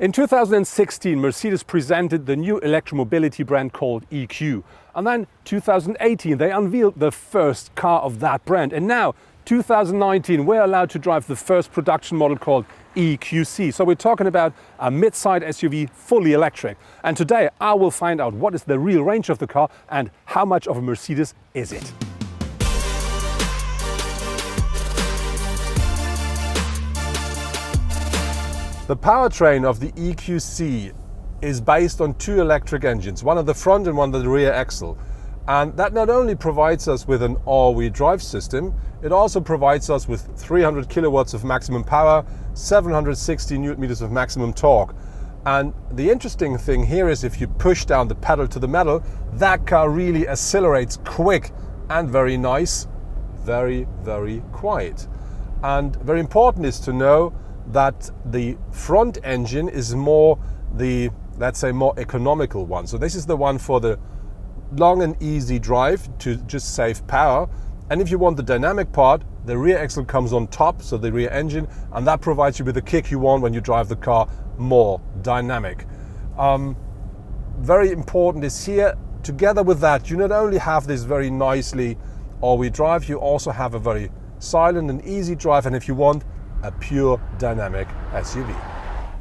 In 2016, Mercedes presented the new electromobility brand called EQ. And then 2018, they unveiled the first car of that brand. And now, 2019, we're allowed to drive the first production model called EQC. So we're talking about a mid-size SUV, fully electric. And today, I will find out what is the real range of the car and how much of a Mercedes is it. The powertrain of the EQC is based on two electric engines, one at the front and one at the rear axle. And that not only provides us with an all-wheel drive system, it also provides us with 300 kilowatts of maximum power, 760 newton meters of maximum torque. And the interesting thing here is if you push down the pedal to the metal, that car really accelerates quick and very nice, very, very quiet. And very important is to know that the front engine is more the, let's say, more economical one. So this is the one for the long and easy drive to just save power. And if you want the dynamic part, the rear axle comes on top, so the rear engine, and that provides you with the kick you want when you drive the car more dynamic. Very important is here, together with that, you not only have this very nicely all-wheel drive, you also have a very silent and easy drive, and if you want, a pure dynamic SUV.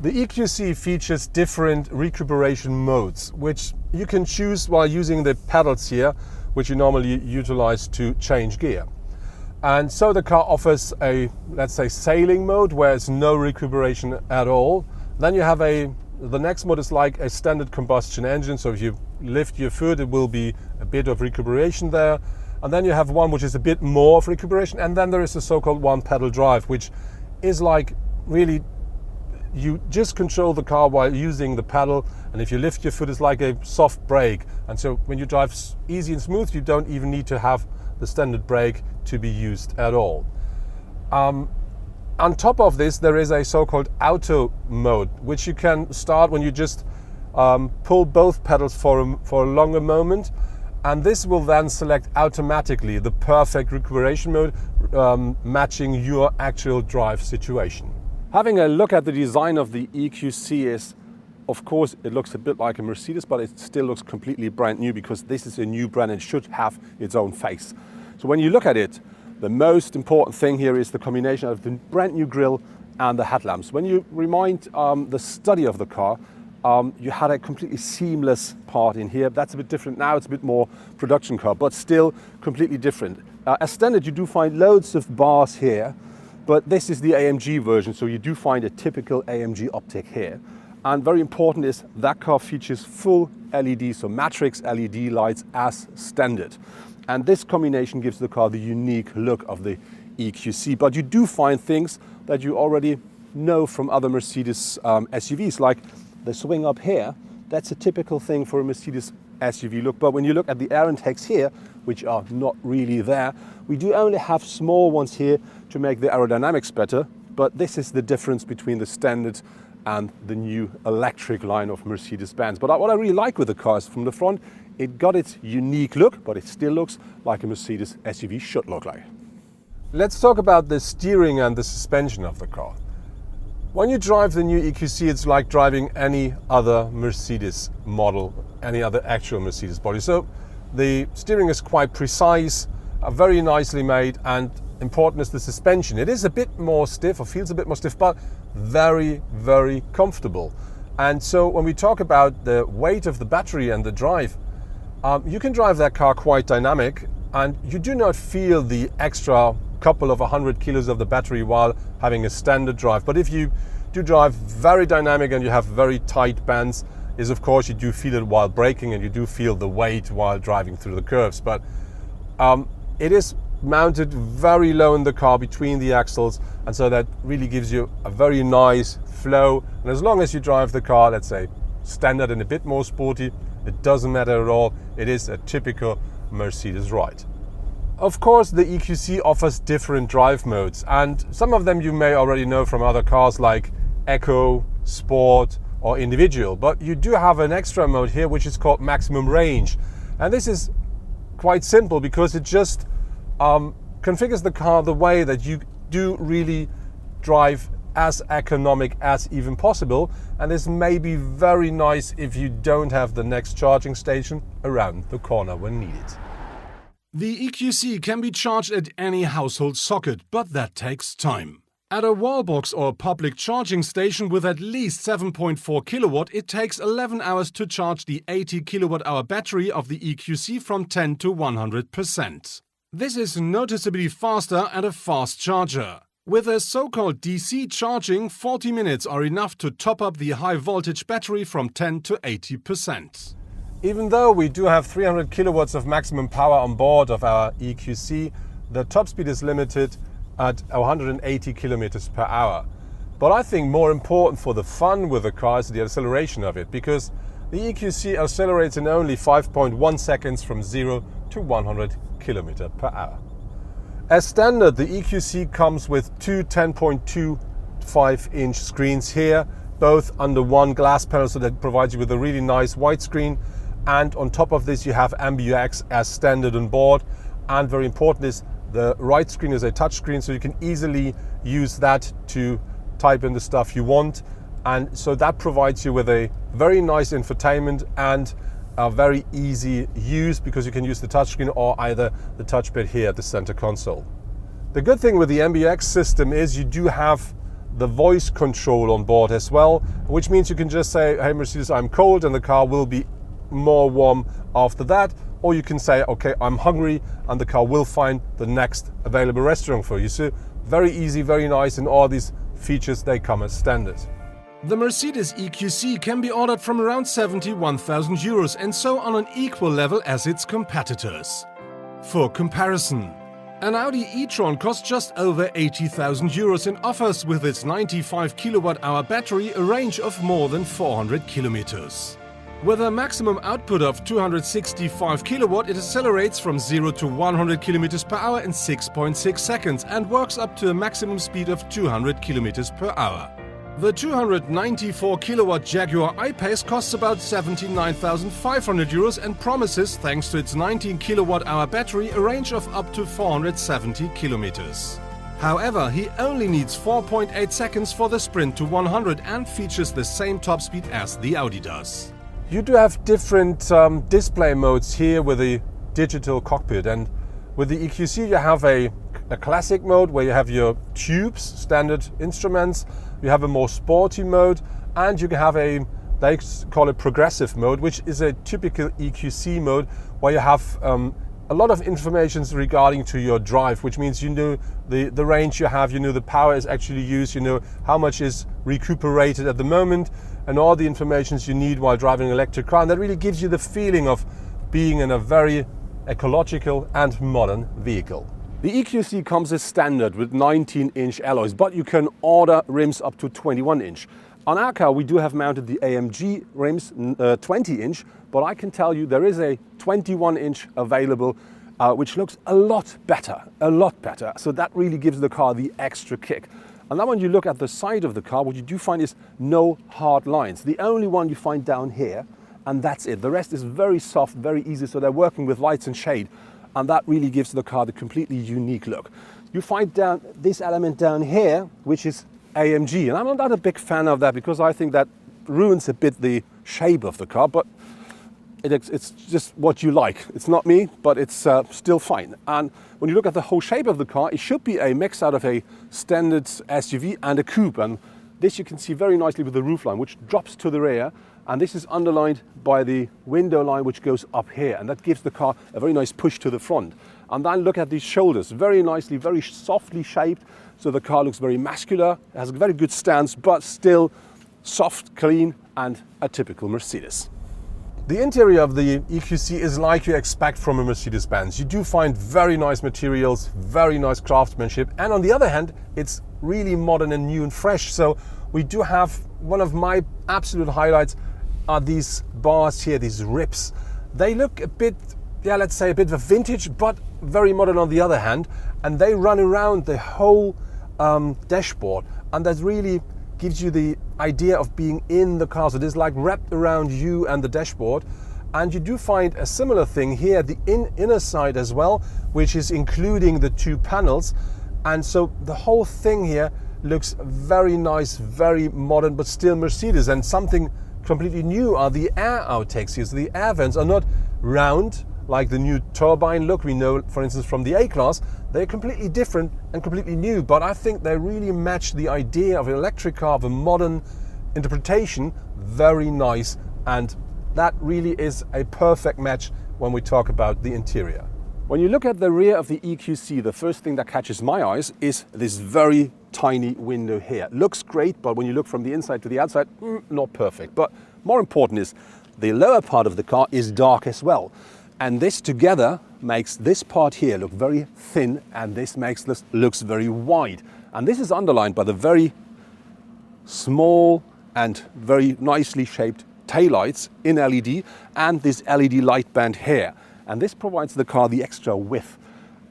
The EQC features different recuperation modes, which you can choose while using the pedals here, which you normally utilize to change gear. And so the car offers a, let's say, sailing mode, where it's no recuperation at all. Then you have the next mode is like a standard combustion engine, so if you lift your foot, it will be a bit of recuperation there. And then you have one which is a bit more of recuperation, and then there is the so-called one-pedal drive, which is like really, you just control the car while using the pedal, and if you lift your foot, it's like a soft brake. And so when you drive easy and smooth, you don't even need to have the standard brake to be used at all. On top of this, there is a so-called auto mode, which you can start when you just pull both pedals for a longer moment. And this will then select automatically the perfect recuperation mode, matching your actual drive situation. Having a look at the design of the EQC is, of course, it looks a bit like a Mercedes, but it still looks completely brand new because this is a new brand and should have its own face. So when you look at it, the most important thing here is the combination of the brand new grille and the headlamps. When you remind the study of the car, you had a completely seamless part in here. That's a bit different now. It's a bit more production car, but still completely different. As standard, you do find loads of bars here, but this is the AMG version, so you do find a typical AMG optic here. And very important is that car features full LED, so matrix LED lights as standard. And this combination gives the car the unique look of the EQC. But you do find things that you already know from other Mercedes SUVs, like the swing up here. That's a typical thing for a Mercedes SUV look. But when you look at the air intakes here, which are not really there, we do only have small ones here to make the aerodynamics better. But this is the difference between the standard and the new electric line of Mercedes-Benz. But what I really like with the car is from the front, it got its unique look, but it still looks like a Mercedes SUV should look like. Let's talk about the steering and the suspension of the car. When you drive the new EQC, it's like driving any other Mercedes model, any other actual Mercedes body. So the steering is quite precise, very nicely made, and important is the suspension. It is a bit more stiff, or feels a bit more stiff, but very, very comfortable. And so when we talk about the weight of the battery and the drive, you can drive that car quite dynamic, and you do not feel the extra couple of 100 kilos of the battery while having a standard drive. But if you do drive very dynamic and you have very tight bands, is of course you do feel it while braking, and you do feel the weight while driving through the curves. But it is mounted very low in the car between the axles, and so that really gives you a very nice flow. And as long as you drive the car, let's say standard and a bit more sporty, it doesn't matter at all. It is a typical Mercedes ride. Of course, the EQC offers different drive modes, and some of them you may already know from other cars like Eco, Sport or Individual. But you do have an extra mode here which is called Maximum Range. And this is quite simple because it just configures the car the way that you do really drive as economic as even possible, and this may be very nice if you don't have the next charging station around the corner when needed. The EQC can be charged at any household socket, but that takes time. At a wallbox or public charging station with at least 7.4 kilowatt, it takes 11 hours to charge the 80 kilowatt-hour battery of the EQC from 10 to 100%. This is noticeably faster at a fast charger. With a so-called DC charging, 40 minutes are enough to top up the high-voltage battery from 10 to 80%. Even though we do have 300 kilowatts of maximum power on board of our EQC, the top speed is limited at 180 kilometers per hour. But I think more important for the fun with the car is the acceleration of it, because the EQC accelerates in only 5.1 seconds from 0 to 100 kilometers per hour. As standard, the EQC comes with two 10.25-inch screens here, both under one glass panel, so that provides you with a really nice widescreen. And on top of this, you have MBUX as standard on board. And very important is the right screen is a touch screen, so you can easily use that to type in the stuff you want. And so that provides you with a very nice infotainment and a very easy use, because you can use the touchscreen or either the touchpad here at the center console. The good thing with the MBUX system is you do have the voice control on board as well, which means you can just say, hey Mercedes, I'm cold, and the car will be more warm after that. Or you can say, okay, I'm hungry, and the car will find the next available restaurant for you. So very easy, very nice, and all these features, they come as standard. The Mercedes EQC can be ordered from around 71,000 euros, and so on an equal level as its competitors. For comparison, an Audi e-tron costs just over 80,000 euros and offers with its 95 kilowatt-hour battery a range of more than 400 kilometers. With a maximum output of 265 kilowatt, it accelerates from 0 to 100 kilometers per hour in 6.6 seconds and works up to a maximum speed of 200 kilometers per hour. The 294 kilowatt Jaguar I-Pace costs about 79,500 euros and promises, thanks to its 19 kilowatt-hour battery, a range of up to 470 kilometers. However, he only needs 4.8 seconds for the sprint to 100 and features the same top speed as the Audi does. You do have different display modes here with the digital cockpit, and with the EQC you have a classic mode where you have your tubes, standard instruments, you have a more sporty mode, and you can have they call it progressive mode, which is a typical EQC mode where you have a lot of information regarding to your drive, which means you know the range you have, you know the power is actually used, you know how much is recuperated at the moment, and all the information you need while driving an electric car. And that really gives you the feeling of being in a very ecological and modern vehicle. The EQC comes as standard with 19-inch alloys, but you can order rims up to 21-inch. On our car we do have mounted the AMG rims 20-inch, but I can tell you there is a 21-inch available, which looks a lot better. So that really gives the car the extra kick. And then when you look at the side of the car, what you do find is no hard lines. The only one you find down here, and that's it. The rest is very soft, very easy, so they're working with lights and shade, and that really gives the car the completely unique look. You find down this element down here, which is AMG, and I'm not a big fan of that because I think that ruins a bit the shape of the car, but it's just what you like. It's not me, but it's still fine. And when you look at the whole shape of the car, it should be a mix out of a standard SUV and a coupe. And this you can see very nicely with the roofline, which drops to the rear. And this is underlined by the window line, which goes up here. And that gives the car a very nice push to the front. And then look at these shoulders, very nicely, very softly shaped. So the car looks very muscular, has a very good stance, but still soft, clean, and a typical Mercedes. The interior of the EQC is like you expect from a Mercedes-Benz. You do find very nice materials, very nice craftsmanship, and on the other hand, it's really modern and new and fresh. So we do have one of my absolute highlights are these bars here, these ribs. They look a bit, let's say a bit of a vintage, but very modern on the other hand, and they run around the whole dashboard, and that really gives you the idea of being in the car. So it is like wrapped around you and the dashboard. And you do find a similar thing here, the inner side as well, which is including the two panels. And so the whole thing here looks very nice, very modern, but still Mercedes. And something completely new are the air outtakes here. So the air vents are not round like the new turbine look we know, for instance, from the A-Class. They're completely different and completely new, but I think they really match the idea of an electric car, of a modern interpretation, very nice, and that really is a perfect match when we talk about the interior. When you look at the rear of the EQC, the first thing that catches my eyes is this very tiny window here. Looks great, but when you look from the inside to the outside, not perfect. But more important is the lower part of the car is dark as well. And this together makes this part here look very thin, and this makes this looks very wide. And this is underlined by the very small and very nicely shaped taillights in LED and this LED light band here. And this provides the car the extra width.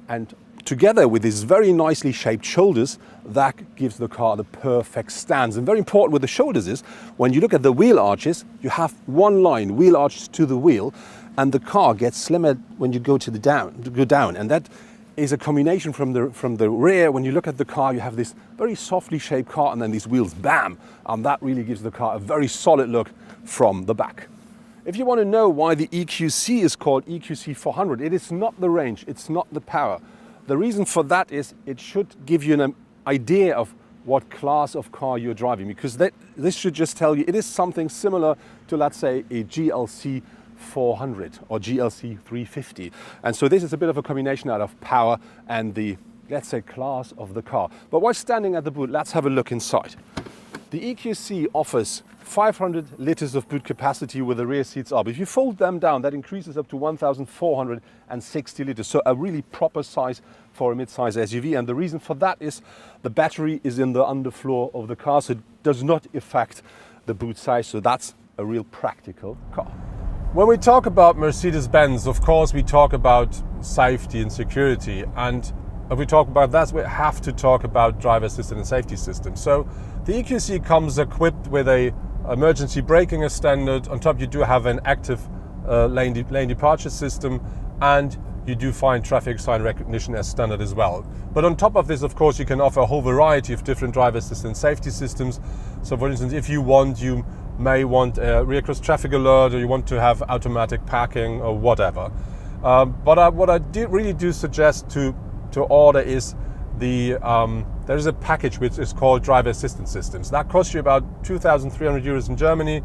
And together with these very nicely shaped shoulders, that gives the car the perfect stance. And very important with the shoulders is, when you look at the wheel arches, you have one line, wheel arches to the wheel, and the car gets slimmer when you go down. And that is a combination from the rear. When you look at the car, you have this very softly shaped car, and then these wheels, bam! And that really gives the car a very solid look from the back. If you want to know why the EQC is called EQC 400, it is not the range, it's not the power. The reason for that is it should give you an idea of what class of car you're driving, because this should just tell you it is something similar to, let's say, a GLC 400 or GLC 350. And so this is a bit of a combination out of power and the, let's say, class of the car. But while standing at the boot, let's have a look inside. The EQC offers 500 liters of boot capacity with the rear seats up. If you fold them down, that increases up to 1,460 liters. So a really proper size for a mid-size SUV. And the reason for that is the battery is in the underfloor of the car, so it does not affect the boot size. So that's a real practical car. When we talk about Mercedes-Benz, of course, we talk about safety and security. And if we talk about that, we have to talk about driver assistance and safety systems. So the EQC comes equipped with a emergency braking as standard. On top, you do have an active lane departure system, and you do find traffic sign recognition as standard as well. But on top of this, of course, you can offer a whole variety of different driver assistance safety systems. So for instance, if you want, you may want a rear cross traffic alert, or you want to have automatic parking or whatever. But what I really do suggest to order is there is a package which is called driver assistance systems. That costs you about 2,300 euros in Germany,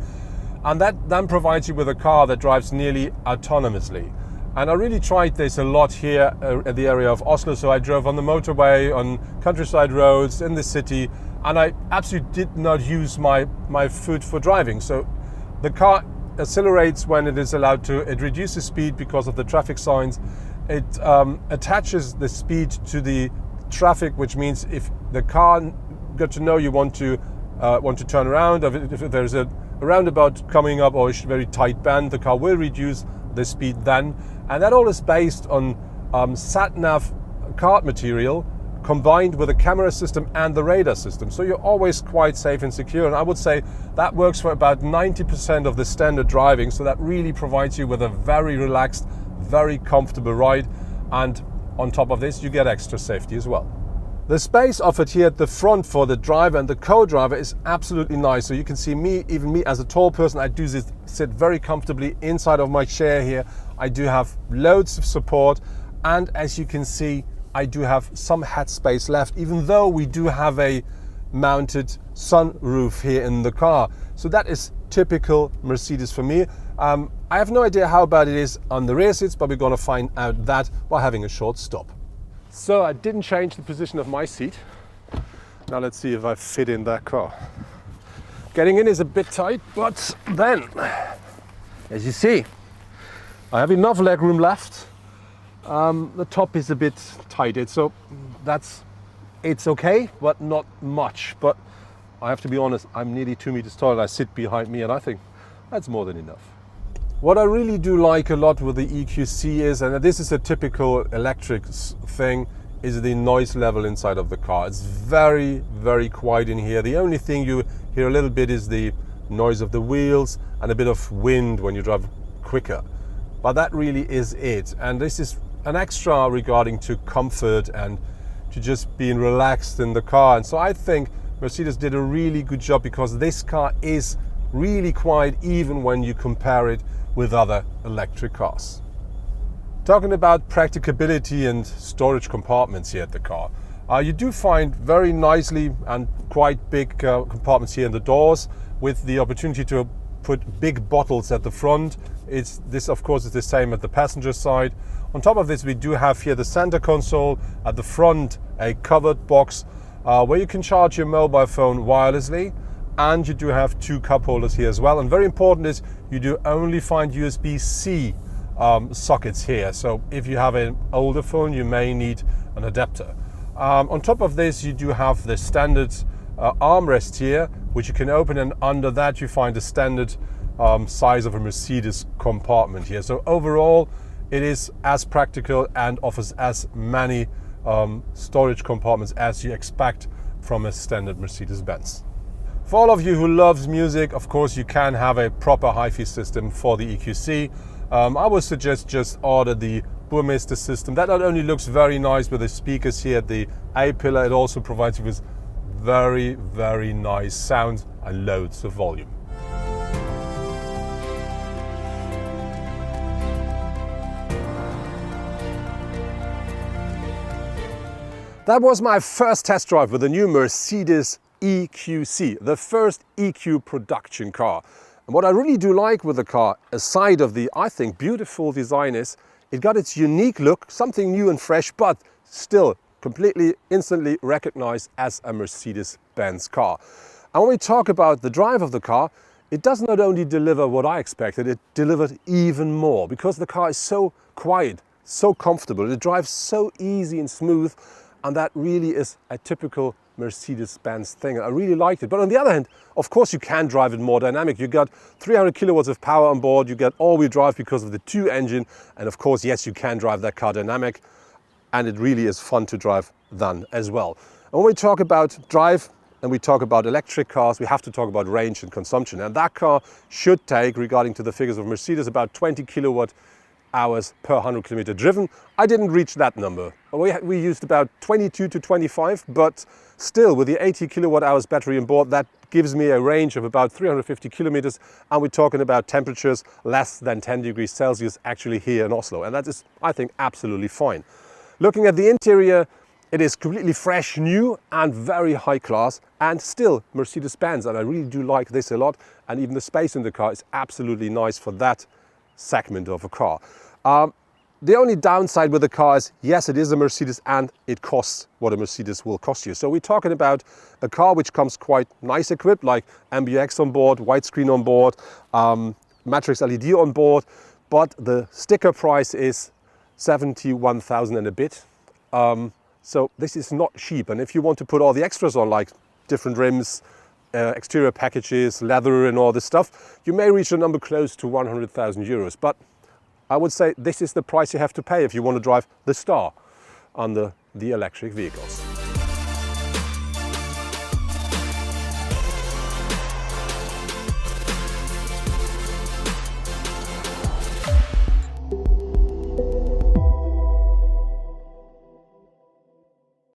and that then provides you with a car that drives nearly autonomously. And I really tried this a lot here at the area of Oslo. So I drove on the motorway, on countryside roads, in the city, and I absolutely did not use my foot for driving. So the car accelerates when it is allowed to. It reduces speed because of the traffic signs. It attaches the speed to the traffic, which means if the car got to know you want to turn around, if there's a roundabout coming up or a very tight bend, the car will reduce the speed then. And that all is based on sat-nav card material combined with a camera system and the radar system. So you're always quite safe and secure. And I would say that works for about 90% of the standard driving. So that really provides you with a very relaxed, very comfortable ride. And on top of this, you get extra safety as well. The space offered here at the front for the driver and the co-driver is absolutely nice. So you can see me, even me as a tall person, I do sit very comfortably inside of my chair here. I do have loads of support, and as you can see, I do have some head space left, even though we do have a mounted sunroof here in the car. So that is typical Mercedes for me. I have no idea how bad it is on the rear seats, but we're going to find out that while having a short stop. So I didn't change the position of my seat. Now let's see if I fit in that car. Getting in is a bit tight, but then, as you see, I have enough leg room left. The top is a bit tight, so it's okay, but not much. But I have to be honest, I'm nearly 2 meters tall and I sit behind me, and I think that's more than enough. What I really do like a lot with the EQC is, and this is a typical electric thing, is the noise level inside of the car. It's very, very quiet in here. The only thing you hear a little bit is the noise of the wheels and a bit of wind when you drive quicker. But that really is it. And this is an extra regarding to comfort and to just being relaxed in the car. And so I think Mercedes did a really good job, because this car is really quiet even when you compare it with other electric cars. Talking about practicability and storage compartments here at the car, you do find very nicely and quite big compartments here in the doors, with the opportunity to put big bottles at the front. This of course is the same at the passenger side. On top of this, we do have here the center console, at the front a covered box where you can charge your mobile phone wirelessly, and you do have 2 cup holders here as well. And very important is you do only find USB-C sockets here, so if you have an older phone you may need an adapter. On top of this, you do have the standard armrest here, which you can open, and under that you find the standard size of a Mercedes compartment here. So overall it is as practical and offers as many storage compartments as you expect from a standard Mercedes-Benz. For all of you who loves music, of course you can have a proper hi-fi system for the EQC. I would suggest just order the Burmester system. That not only looks very nice with the speakers here at the A-pillar, it also provides you with very, very nice sound and loads of volume. That was my first test drive with the new Mercedes EQC, the first EQ production car. And what I really do like with the car, aside of the, I think, beautiful design, is it got its unique look, something new and fresh, but still completely instantly recognized as a Mercedes-Benz car. And when we talk about the drive of the car, it does not only deliver what I expected, it delivered even more, because the car is so quiet, so comfortable, it drives so easy and smooth, and that really is a typical Mercedes-Benz thing. I really liked it. But on the other hand, of course you can drive it more dynamic. You got 300 kilowatts of power on board, you get all-wheel drive because of the 2 engine, and of course, yes, you can drive that car dynamic, and it really is fun to drive then as well. And when we talk about drive and we talk about electric cars, we have to talk about range and consumption. And that car should take, regarding to the figures of Mercedes, about 20 kilowatt hours per 100 kilometer driven. I didn't reach that number. We used about 22 to 25, but still with the 80 kilowatt hours battery on board, that gives me a range of about 350 kilometers, and we're talking about temperatures less than 10 degrees Celsius actually here in Oslo, and that is, I think, absolutely fine. Looking at the interior, it is completely fresh, new and very high class, and still Mercedes-Benz, and I really do like this a lot, and even the space in the car is absolutely nice for that segment of a car. The only downside with the car is, yes, it is a Mercedes and it costs what a Mercedes will cost you. So we're talking about a car which comes quite nice equipped, like MBX on board, widescreen on board, matrix LED on board, but the sticker price is 71,000 and a bit. So this is not cheap, and if you want to put all the extras on, like different rims, exterior packages, leather and all this stuff, you may reach a number close to 100,000 euros. But I would say this is the price you have to pay if you want to drive the star under the electric vehicles.